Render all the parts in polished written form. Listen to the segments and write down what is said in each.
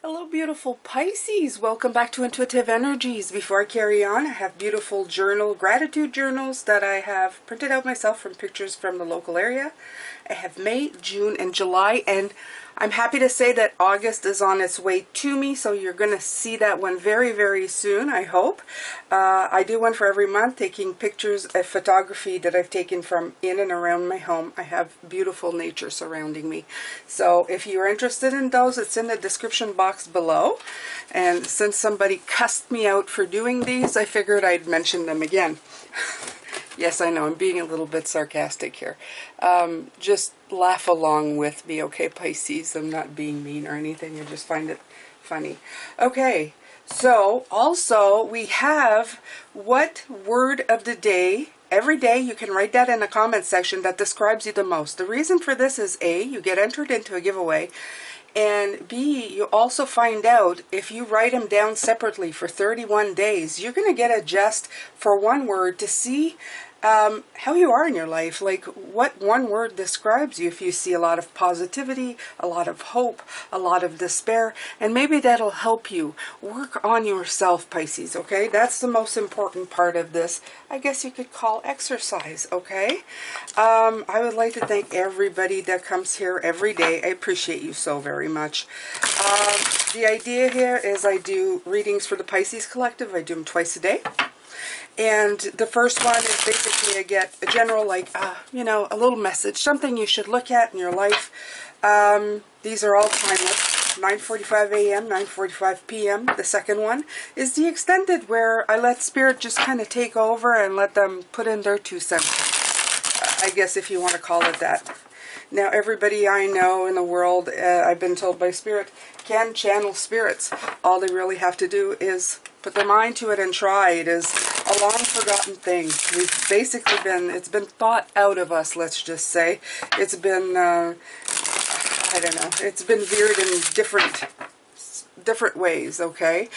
Hello, beautiful Pisces. Welcome back to Intuitive Energies. Before I carry on, I have beautiful gratitude journals that I have printed out myself from pictures from the local area. I have May, June, and July, and I'm happy to say that August is on its way to me, so you're going to see that one very, very soon, I hope. I do one for every month, taking pictures of photography that I've taken from in and around my home. I have beautiful nature surrounding me. So if you're interested in those, it's in the description box below. And since somebody cussed me out for doing these, I figured I'd mention them again. Yes, I know, I'm being a little bit sarcastic here. Just laugh along with me, okay, Pisces? I'm not being mean or anything. I just find it funny. Okay, so also we have what word of the day. Every day you can write that in the comments section that describes you the most. The reason for this is A, you get entered into a giveaway. And B, you also find out if you write them down separately for 31 days, you're going to get a just for one word to see how you are in your life, like what one word describes you. If you see a lot of positivity, a lot of hope, a lot of despair, and maybe that'll help you work on yourself, Pisces, okay? That's the most important part of this. I guess you could call exercise, okay? I would like to thank everybody that comes here every day. I appreciate you so very much. The idea here is I do readings for the Pisces Collective. I do them twice a day. And the first one is basically I get a general, like, you know, a little message, something you should look at in your life. These are all timeless, 9:45 a.m., 9:45 p.m. The second one is the extended, where I let Spirit just kind of take over and let them put in their 2 cents, I guess, if you want to call it that. Now, everybody I know in the world, I've been told by Spirit, can channel spirits. All they really have to do is put their mind to it and try. It is a long forgotten thing. We've basically it's been thought out of us, let's just say. It's been, I don't know, it's been veered in different ways, okay?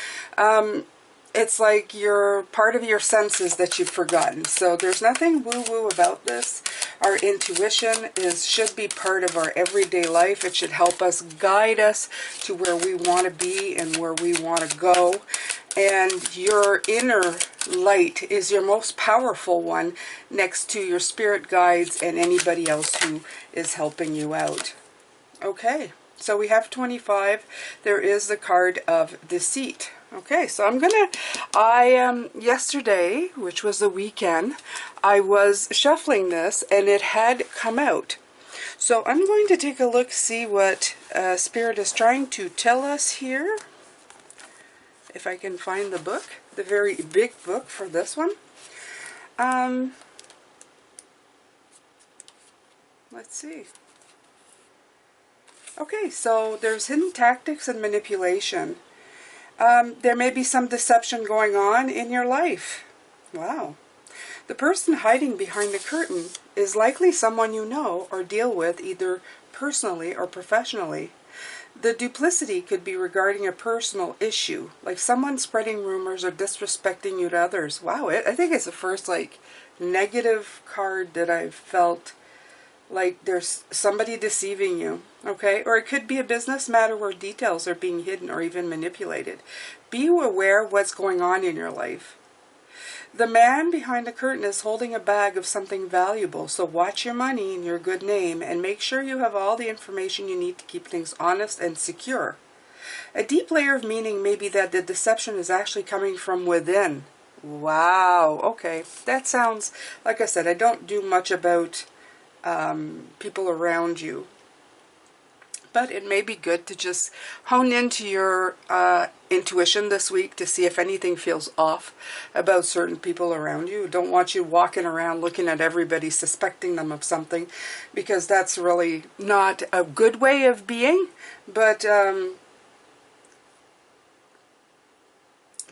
It's like you're part of your senses that you've forgotten. So there's nothing woo-woo about this. Our intuition should be part of our everyday life. It should help us, guide us to where we want to be and where we want to go. And your inner light is your most powerful one, next to your spirit guides and anybody else who is helping you out. Okay, so we have 25. There is the card of deceit. Okay, so yesterday, which was the weekend, I was shuffling this and it had come out. So I'm going to take a look, see what Spirit is trying to tell us here. If I can find the book, the very big book for this one. Let's see. Okay, so there's hidden tactics and manipulation. There may be some deception going on in your life. Wow. The person hiding behind the curtain is likely someone you know or deal with either personally or professionally. The duplicity could be regarding a personal issue, like someone spreading rumors or disrespecting you to others. Wow, I think it's the first, like, negative card that I've felt like there's somebody deceiving you, okay? Or it could be a business matter where details are being hidden or even manipulated. Be aware of what's going on in your life. The man behind the curtain is holding a bag of something valuable, so watch your money and your good name and make sure you have all the information you need to keep things honest and secure. A deep layer of meaning may be that the deception is actually coming from within. Wow, okay. That sounds, like I said, I don't do much about people around you. But it may be good to just hone into your intuition this week to see if anything feels off about certain people around you. Don't want you walking around looking at everybody, suspecting them of something, because that's really not a good way of being. But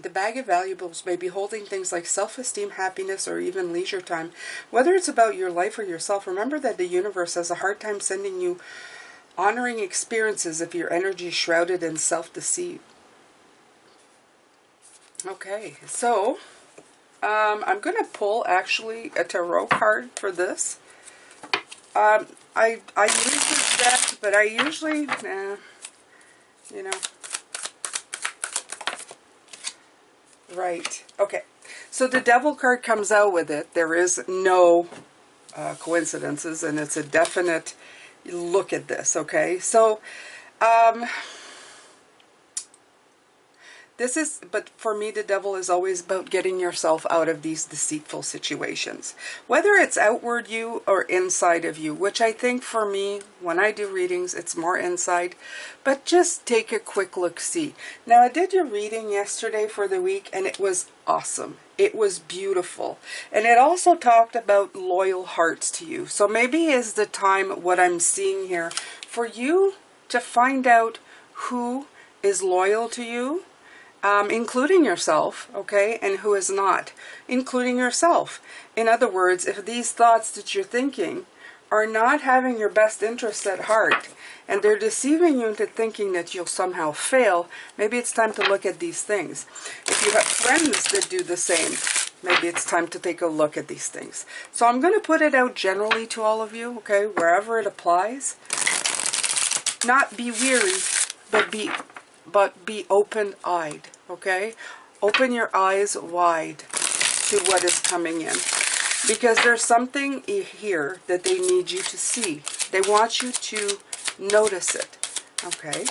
the bag of valuables may be holding things like self-esteem, happiness, or even leisure time. Whether it's about your life or yourself, remember that the universe has a hard time sending you honoring experiences if your energy is shrouded in self-deceit. Okay, so I'm going to pull actually a tarot card for this. I use this deck, but I usually, you know, Right. Okay. So the Devil card comes out with it. There is no coincidences, and it's a definite look at this. Okay. So this is, but for me, the Devil is always about getting yourself out of these deceitful situations, whether it's outward you or inside of you, which I think for me, when I do readings, it's more inside. But just take a quick look-see. Now, I did your reading yesterday for the week, and it was awesome. It was beautiful. And it also talked about loyal hearts to you. So maybe is the time, what I'm seeing here, for you to find out who is loyal to you, including yourself, okay, and who is not, including yourself. In other words, if these thoughts that you're thinking are not having your best interests at heart, and they're deceiving you into thinking that you'll somehow fail, maybe it's time to look at these things. If you have friends that do the same, maybe it's time to take a look at these things. So I'm going to put it out generally to all of you, okay, wherever it applies. Not be weary, but be open-eyed, okay? Open your eyes wide to what is coming in. Because there's something here that they need you to see. They want you to notice it, okay?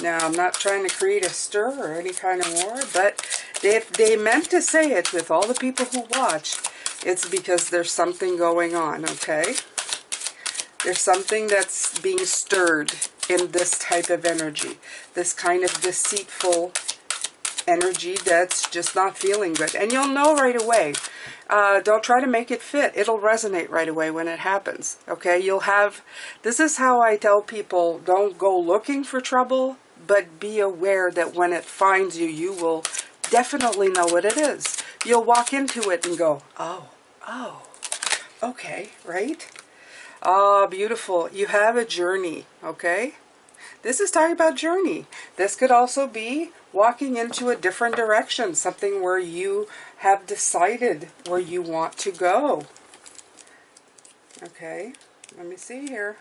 Now, I'm not trying to create a stir or any kind of war, but if they meant to say it with all the people who watched, it's because there's something going on, okay? There's something that's being stirred in this type of energy. This kind of deceitful energy that's just not feeling good. And you'll know right away. Don't try to make it fit. It'll resonate right away when it happens. Okay? You'll have... This is how I tell people, don't go looking for trouble, but be aware that when it finds you, you will definitely know what it is. You'll walk into it and go, oh, okay, right? Ah, beautiful. You have a journey, okay? This is talking about journey. This could also be walking into a different direction, something where you have decided where you want to go. Okay, let me see here.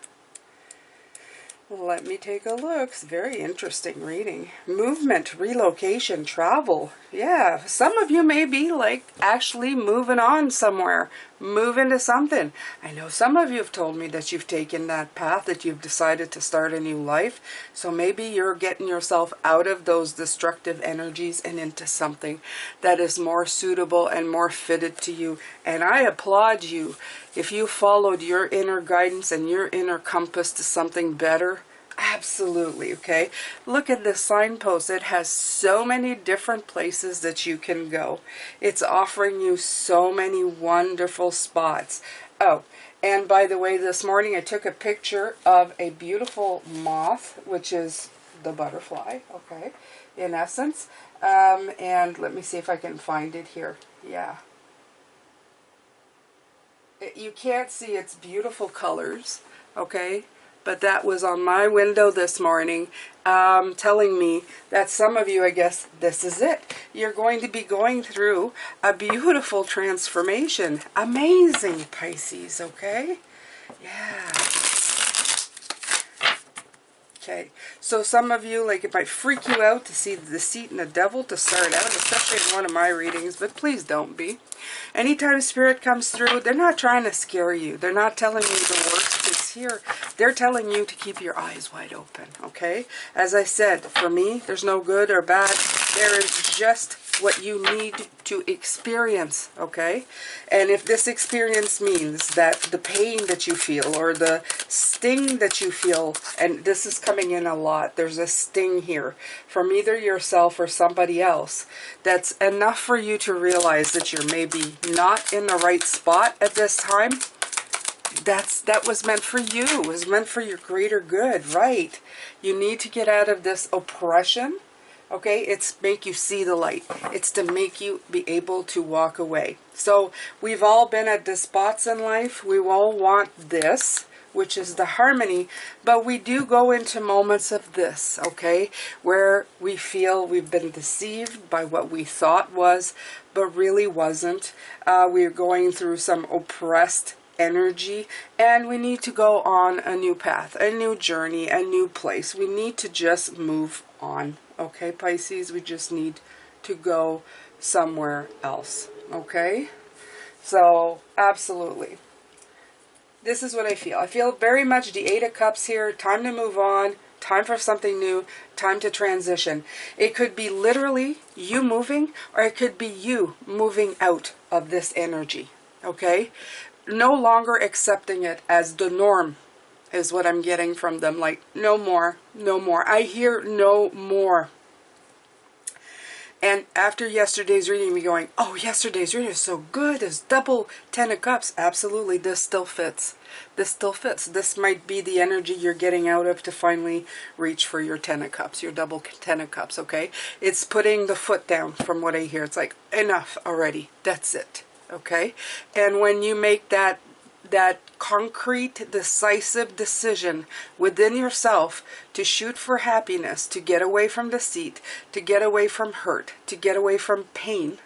Let me take a look. It's very interesting reading. Movement, relocation, travel. Yeah, some of you may be like actually moving on somewhere, move into something. I know some of you have told me that you've taken that path, that you've decided to start a new life. So maybe you're getting yourself out of those destructive energies and into something that is more suitable and more fitted to you. And I applaud you if you followed your inner guidance and your inner compass to something better. Absolutely, okay? Look at this signpost. It has so many different places that you can go. It's offering you so many wonderful spots. Oh, and by the way, this morning I took a picture of a beautiful moth, which is the butterfly, okay, in essence. And let me see if I can find it here. Yeah. You can't see its beautiful colors, okay? But that was on my window this morning, telling me that some of you, I guess, this is it. You're going to be going through a beautiful transformation. Amazing, Pisces, okay? Yeah. Okay, so some of you, like, it might freak you out to see the deceit and the devil to start out, especially in one of my readings, but please don't be. Anytime Spirit comes through, they're not trying to scare you. They're not telling you the worst is here. They're telling you to keep your eyes wide open, okay? As I said, for me, there's no good or bad. There is just what you need to experience, okay? And if this experience means that the pain that you feel or the sting that you feel, and this is coming in a lot, there's a sting here from either yourself or somebody else, that's enough for you to realize that you're maybe not in the right spot at this time. That was meant for you. It was meant for your greater good, right? You need to get out of this oppression. Okay, it's make you see the light. It's to make you be able to walk away. So we've all been at the spots in life. We all want this, which is the harmony, but we do go into moments of this, okay, where we feel we've been deceived by what we thought was, but really wasn't. We're going through some oppressed energy, and we need to go on a new path, a new journey, a new place. We need to just move on. Okay, Pisces, we just need to go somewhere else. Okay? So, absolutely. This is what I feel. I feel very much the Eight of Cups here. Time to move on. Time for something new. Time to transition. It could be literally you moving, or it could be you moving out of this energy. Okay? No longer accepting it as the norm is what I'm getting from them. Like, no more. No more. I hear no more. And after yesterday's reading, me going, oh, yesterday's reading is so good. This double Ten of Cups. Absolutely, this still fits. This still fits. This might be the energy you're getting out of to finally reach for your Ten of Cups, your double Ten of Cups, okay? It's putting the foot down from what I hear. It's like, enough already. That's it, okay? And when you make that concrete, decisive decision within yourself to shoot for happiness, to get away from deceit, to get away from hurt, to get away from pain,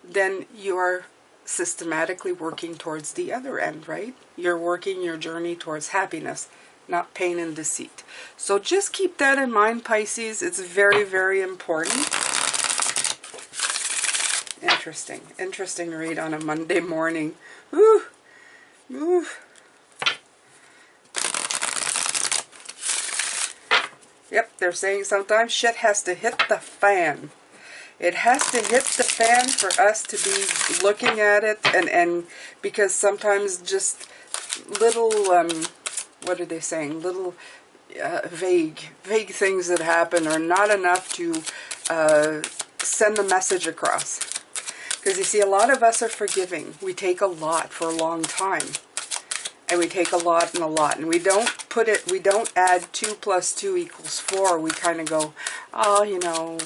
then you are systematically working towards the other end, right? You're working your journey towards happiness, not pain and deceit. So just keep that in mind, Pisces. It's very, very important. Interesting read on a Monday morning. Woo! Woo. Yep, they're saying sometimes shit has to hit the fan. It has to hit the fan for us to be looking at it, and because sometimes just little, what are they saying? Little vague things that happen are not enough to send the message across. Because you see, a lot of us are forgiving. We take a lot for a long time. And we take a lot and a lot. And we don't put it, we don't add 2 + 2 = 4. We kind of go, oh, you know,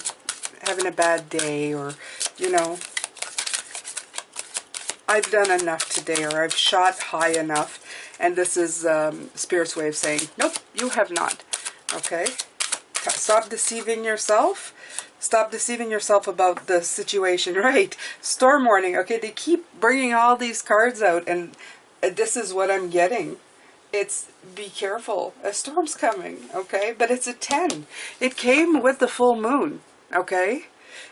having a bad day, or, you know, I've done enough today, or I've shot high enough. And this is Spirit's way of saying, nope, you have not. Okay? Stop deceiving yourself. Stop deceiving yourself about the situation, right? Storm warning. Okay, they keep bringing all these cards out, and this is what I'm getting. It's, be careful. A storm's coming, okay? But it's a 10. It came with the full moon, okay?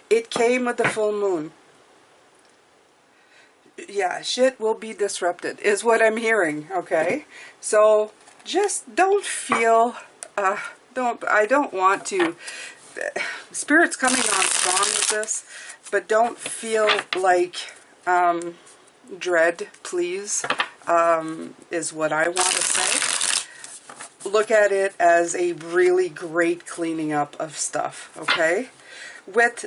It came with the full moon. Yeah, shit will be disrupted, is what I'm hearing, okay? So, just don't feel, I don't want to, Spirit's coming on strong with this, but don't feel like dread, please, is what I want to say. Look at it as a really great cleaning up of stuff, okay? With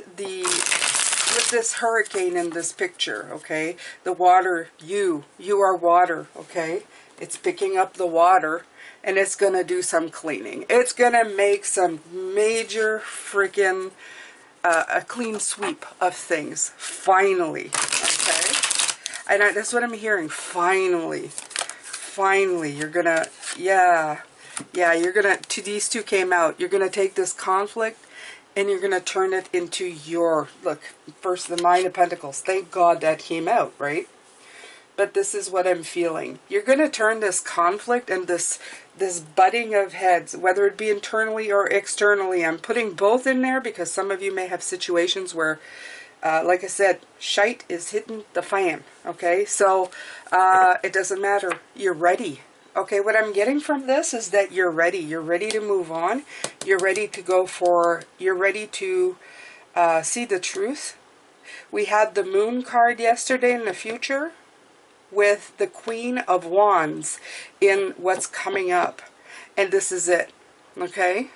this hurricane in this picture, okay? The water, you are water, okay? It's picking up the water, and it's going to do some cleaning. It's going to make some major freaking a clean sweep of things. Finally. Okay? And that's what I'm hearing. Finally. Finally. You're going to, yeah, you're going to, these two came out. You're going to take this conflict and you're going to turn it into your, look, first the Nine of Pentacles. Thank God that came out, right? But this is what I'm feeling. You're going to turn this conflict and this butting of heads, whether it be internally or externally. I'm putting both in there because some of you may have situations where, like I said, shite is hitting the fan. Okay, so it doesn't matter. You're ready. Okay, what I'm getting from this is that you're ready. You're ready to move on. You're ready to go for, you're ready to see the truth. We had the Moon card yesterday in the future, with the Queen of Wands in what's coming up. And this is it. Okay?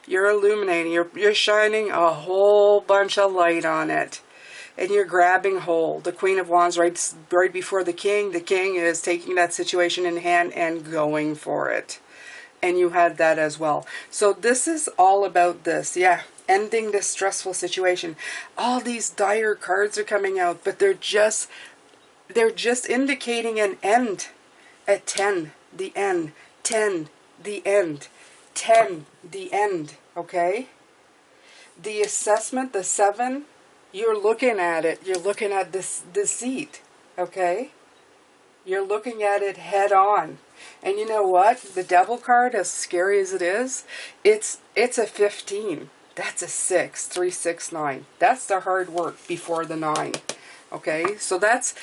You're illuminating. You're shining a whole bunch of light on it. And you're grabbing hold. The Queen of Wands right before the King. The King is taking that situation in hand and going for it. And you had that as well. So this is all about this. Yeah. Ending this stressful situation. All these dire cards are coming out. But they're just indicating an end at 10, the end, 10, the end, 10, the end, okay? The assessment, the 7, you're looking at it. You're looking at this deceit, okay? You're looking at it head on. And you know what? The Devil card, as scary as it is, it's a 15. That's a 6, 3, 6, 9. That's the hard work before the 9. Okay, so that's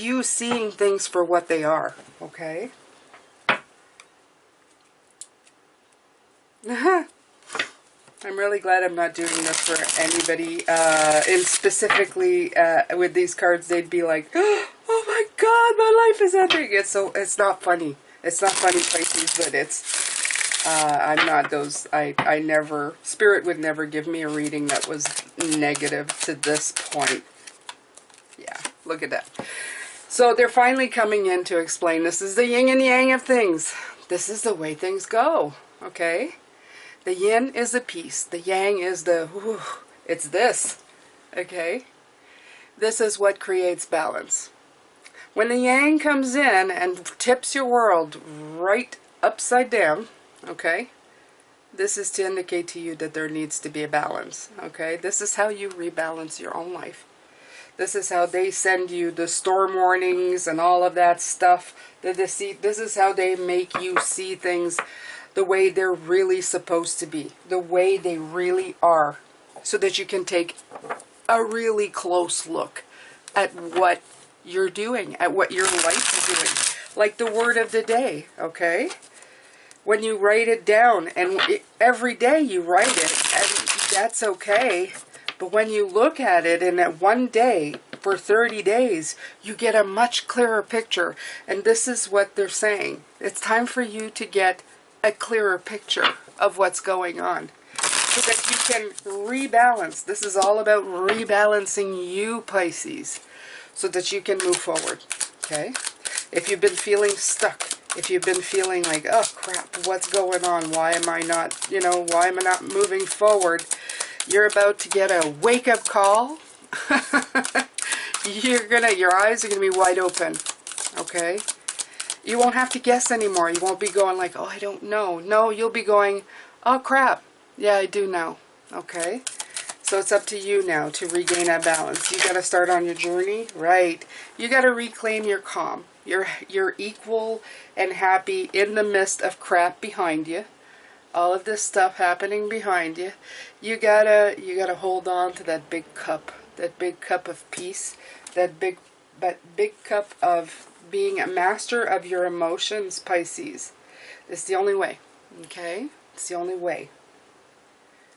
you seeing things for what they are. Okay. I'm really glad I'm not doing this for anybody. And specifically with these cards, they'd be like, "Oh my God, my life is ending." It's not funny. It's not funny, Pisces, but it's. I'm not those. I never. Spirit would never give me a reading that was negative to this point. Yeah, look at that. So they're finally coming in to explain. This is the yin and yang of things. This is the way things go. Okay. The yin is the peace. The yang is the, whew, it's this, okay? This is what creates balance. When the yang comes in and tips your world right upside down, okay? This is to indicate to you that there needs to be a balance, okay? This is how you rebalance your own life. This is how they send you the storm warnings and all of that stuff, the deceit. This is how they make you see things the way they're really supposed to be, the way they really are, so that you can take a really close look at what you're doing, at what your life is doing. Like the word of the day, okay? When you write it down, and every day you write it, and that's okay, but when you look at it in that one day, for 30 days, you get a much clearer picture. And this is what they're saying. It's time for you to get a clearer picture of what's going on so that you can rebalance. This is all about rebalancing you, Pisces, so that you can move forward. Okay? If you've been feeling stuck, if you've been feeling like, oh crap, what's going on? Why am I not, why am I not moving forward? You're about to get a wake-up call. Your eyes are gonna be wide open. Okay? You won't have to guess anymore. You won't be going like, oh, I don't know. No, you'll be going, oh, crap. Yeah, I do know. Okay? So it's up to you now to regain that balance. You got to start on your journey. Right. You got to reclaim your calm. You're equal and happy in the midst of crap behind you. All of this stuff happening behind you. You gotta hold on to that big cup of peace, that big cup of being a master of your emotions, Pisces. It's the only way, okay? It's the only way.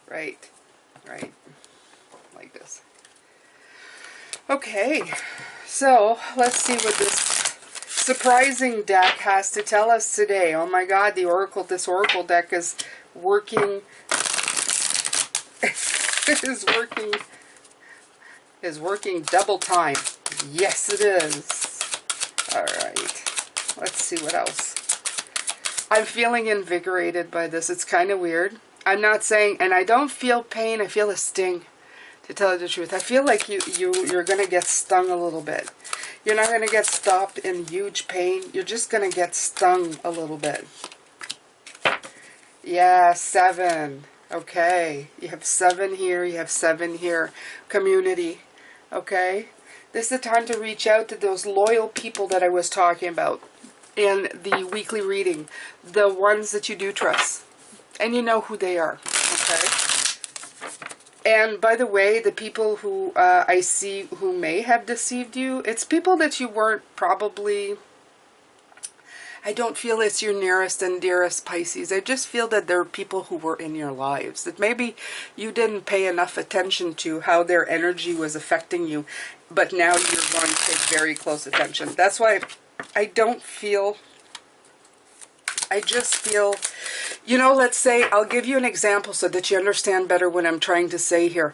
Right, like this. Okay, so let's see what this surprising deck has to tell us today. Oh my God, this oracle deck is working, is working double time. Yes, it is. All right. Let's see what else. I'm feeling invigorated by this. It's kind of weird. I'm not saying, and I don't feel pain. I feel a sting, to tell you the truth. I feel like you're going to get stung a little bit. You're not going to get stopped in huge pain. You're just going to get stung a little bit. Yeah, 7. Okay. You have 7 here. You have 7 here. Community. Okay. This is the time to reach out to those loyal people that I was talking about in the weekly reading. The ones that you do trust. And you know who they are. Okay? And by the way, the people who I see who may have deceived you, it's people that you weren't probably... I don't feel it's your nearest and dearest, Pisces. I just feel that there are people who were in your lives that maybe you didn't pay enough attention to how their energy was affecting you, but now you're going to take very close attention. That's why I don't feel... I just feel, let's say, I'll give you an example so that you understand better what I'm trying to say here.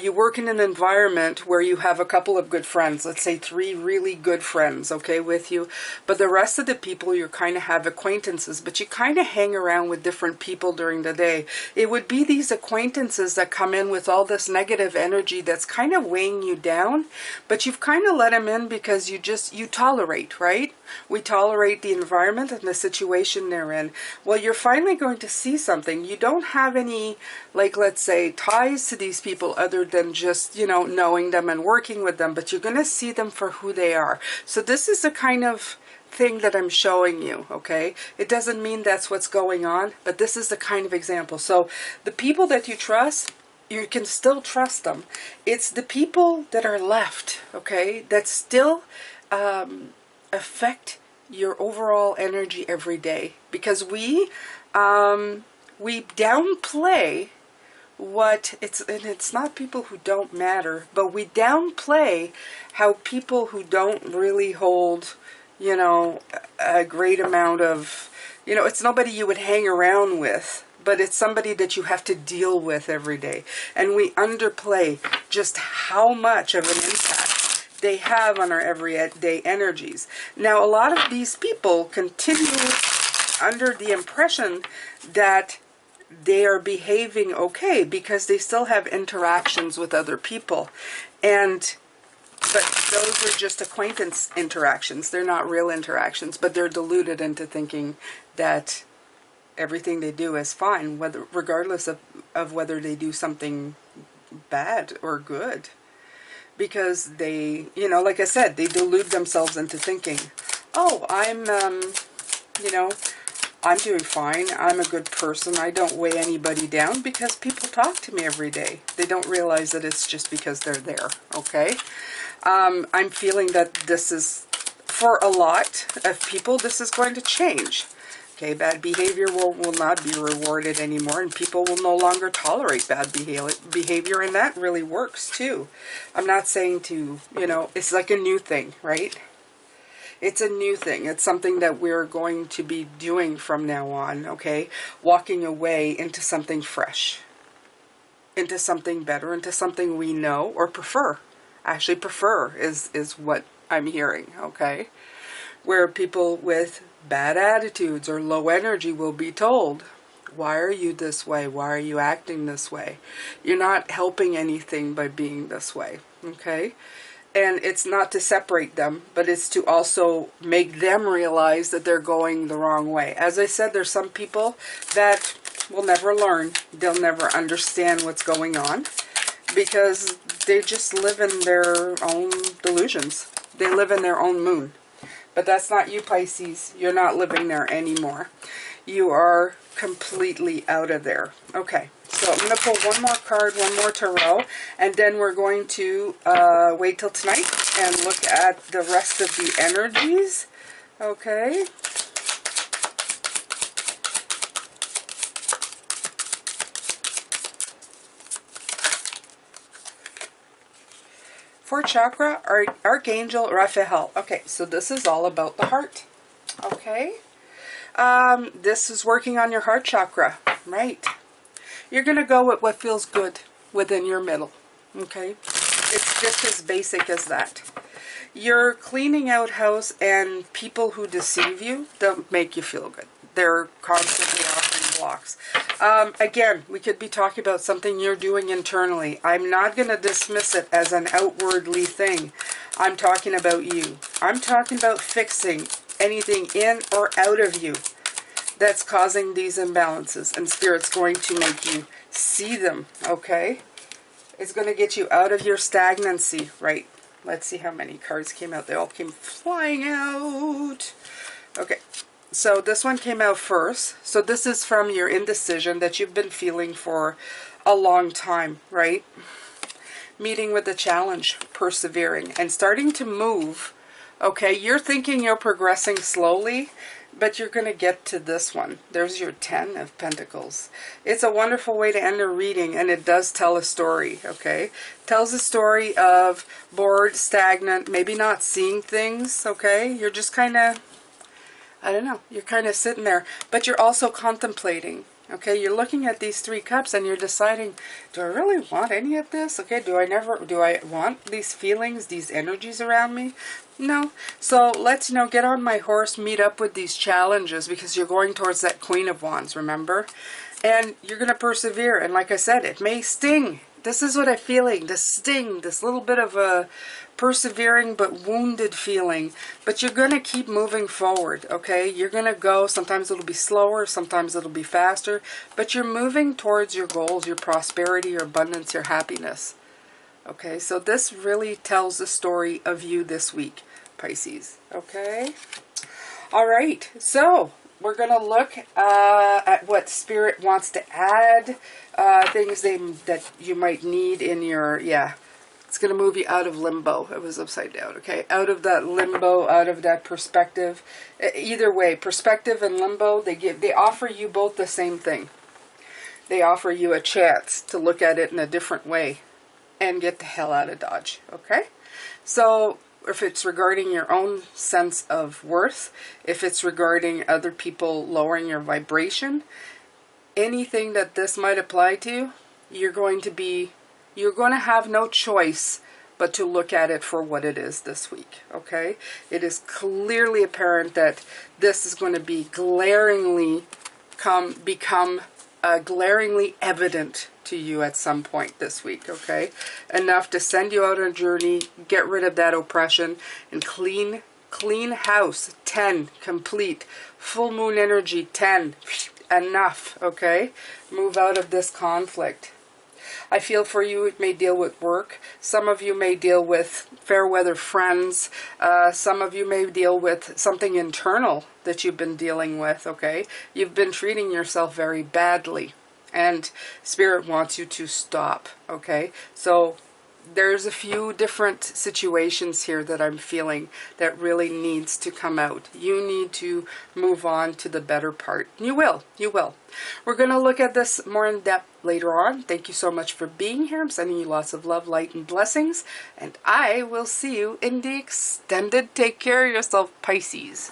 You work in an environment where you have a couple of good friends, let's say 3 really good friends, okay, with you. But the rest of the people, you kind of have acquaintances, but you kind of hang around with different people during the day. It would be these acquaintances that come in with all this negative energy that's kind of weighing you down, but you've kind of let them in because you tolerate, right? We tolerate the environment and the situation they're in. Well, you're finally going to see something. You don't have any, like, let's say, ties to these people other than just, knowing them and working with them, but you're going to see them for who they are. So this is the kind of thing that I'm showing you, okay? It doesn't mean that's what's going on, but this is the kind of example. So the people that you trust, you can still trust them. It's the people that are left, okay, that still affect your overall energy every day, because we downplay what it's, and it's not people who don't matter, but we downplay how people who don't really hold, you know, a great amount of, you know, it's nobody you would hang around with, but it's somebody that you have to deal with every day. And we underplay just how much of an impact they have on our everyday energies. Now, a lot of these people continue under the impression that they are behaving okay because they still have interactions with other people. But those are just acquaintance interactions. They're not real interactions, but they're deluded into thinking that everything they do is fine, regardless of whether they do something bad or good. Because they, you know, like I said, they delude themselves into thinking, oh, you know, I'm doing fine. I'm a good person. I don't weigh anybody down because people talk to me every day. They don't realize that it's just because they're there, okay? I'm feeling that this is, for a lot of people, this is going to change. Okay, bad behavior will not be rewarded anymore, and people will no longer tolerate bad behavior, and that really works too. I'm not saying to, you know, it's like a new thing, right? It's a new thing. It's something that we're going to be doing from now on, okay? Walking away into something fresh, into something better, into something we know or prefer. Actually, prefer is what I'm hearing, okay? Where people with bad attitudes or low energy will be told, why are you this way? Why are you acting this way? You're not helping anything by being this way, okay? And it's not to separate them, but it's to also make them realize that they're going the wrong way. As I said, there's some people that will never learn. They'll never understand what's going on because they just live in their own delusions. They live in their own moon. But that's not you, Pisces. You're not living there anymore. You are completely out of there. Okay, so I'm going to pull one more card, one more tarot, and then we're going to wait till tonight and look at the rest of the energies. Okay. Fourth chakra, Archangel Raphael. Okay, so this is all about the heart. Okay. This is working on your heart chakra, right? You're going to go with what feels good within your middle, okay? It's just as basic as that. You're cleaning out house, and people who deceive you don't make you feel good. They're constantly offering blocks. Again, we could be talking about something you're doing internally. I'm not going to dismiss it as an outwardly thing. I'm talking about you. I'm talking about fixing anything in or out of you that's causing these imbalances. And Spirit's going to make you see them, okay? It's going to get you out of your stagnancy, right? Let's see how many cards came out. They all came flying out. Okay. So this one came out first. So this is from your indecision that you've been feeling for a long time, right? Meeting with the challenge, persevering, and starting to move. Okay, you're thinking you're progressing slowly, but you're going to get to this one. There's your 10 of Pentacles. It's a wonderful way to end a reading, and it does tell a story, okay? It tells a story of bored, stagnant, maybe not seeing things, okay? You're just kind of, I don't know, you're kind of sitting there, but you're also contemplating, okay? You're looking at these 3 cups and you're deciding, do I really want any of this? Okay, do I want these feelings, these energies around me? No. So let's, get on my horse, meet up with these challenges, because you're going towards that Queen of Wands, remember? And you're going to persevere. And like I said, it may sting. This is what I'm feeling, this sting, this little bit of a persevering but wounded feeling. But you're going to keep moving forward, okay? You're going to go, sometimes it'll be slower, sometimes it'll be faster, but you're moving towards your goals, your prosperity, your abundance, your happiness. Okay, so this really tells the story of you this week, Pisces, okay? All right, so we're going to look at what Spirit wants to add, things that you might need in your, it's going to move you out of limbo. It was upside down, okay? Out of that limbo, out of that perspective. Either way, perspective and limbo, they offer you both the same thing. They offer you a chance to look at it in a different way and get the hell out of Dodge, okay? So if it's regarding your own sense of worth, if it's regarding other people lowering your vibration, anything that this might apply to, you're going to have no choice but to look at it for what it is this week, okay? It is clearly apparent that this is going to be become glaringly evident to you at some point this week, okay? Enough to send you out on a journey, get rid of that oppression, and clean house. 10, complete. Full moon energy, 10. Enough, okay? Move out of this conflict. I feel for you, it may deal with work. Some of you may deal with fair weather friends. Some of you may deal with something internal that you've been dealing with, okay? You've been treating yourself very badly, and Spirit wants you to stop, okay? So there's a few different situations here that I'm feeling that really needs to come out. You need to move on to the better part. You will. We're going to look at this more in depth later on. Thank you so much for being here. I'm sending you lots of love, light, and blessings. And I will see you in the extended. Take care of yourself, Pisces.